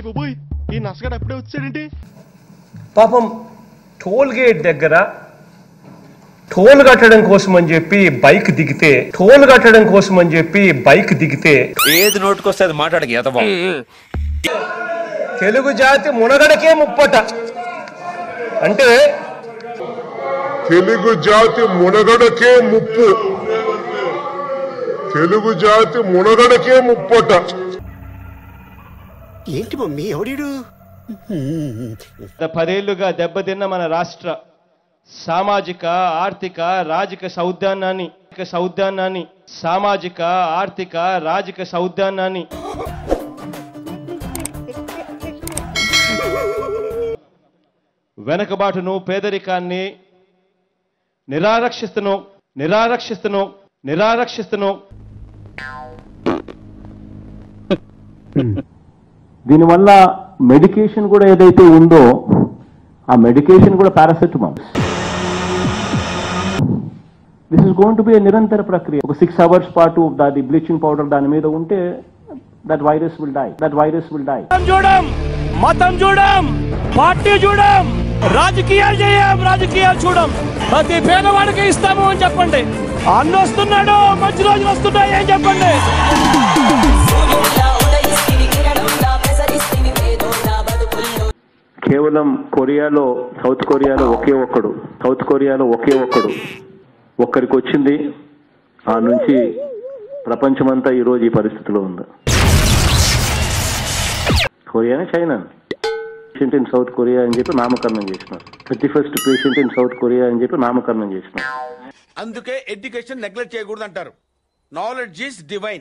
ఈ నసగాడు అప్పుడే వచ్చాడేంటి? పాపం టోల్ గేట్ దగ్గర టోల్ కట్టడం కోసం అని చెప్పి బైక్ దిగితే ఏది నోటుకొస్తే అది మాట్లాడక ఎదవా. తెలుగు జాతి మునగడకే ముప్పట అంటే తెలుగు జాతి మునగడకే ముప్పట. ఏంటి మమ్మీ ఎవడీడు? 10 ఏళ్లుగా దెబ్బతిన్న మన రాష్ట్ర సామాజిక ఆర్థిక రాజకీయ సౌద్యానాన్ని వెనకబాటును పేదరికాన్ని నిరారక్షిస్తును దీనివల్ల మెడికేషన్ కూడా ఏదైతే ఉందో ఆ మెడికేషన్ కూడా paracetamol. This is going to be నిరంతర ప్రక్రియ. ఒక 6 hours పాటు దాని బ్లీచింగ్ పౌడర్ దాని మీద ఉంటే దట్ వైరస్ విల్ డై. మతం చూడం, పార్టీ చూడం, రాజకీయాలు చూడం. ప్రతి పేదవాడికి ఇస్తాము అని చెప్పండి. అన్న వస్తున్నాడు, మంచి రోజులు వస్తున్నాయి అని చెప్పండి. కేవలం సౌత్ కొరియాలో ఒకే ఒక్కడు ఒక్కరికి వచ్చింది. ఆ నుంచి ప్రపంచమంతా ఈరోజు ఈ పరిస్థితిలో ఉంది. కొరియానే China. Patient in South Korea అని చెప్పి నామకరణం చేసినారు. 31st patient in South Korea అని చెప్పి నామకరణం చేసినారు. అందుకే ఎడ్యుకేషన్ నెగ్లెక్ట్ చేయకూడదు అంటారు. Knowledge is divine.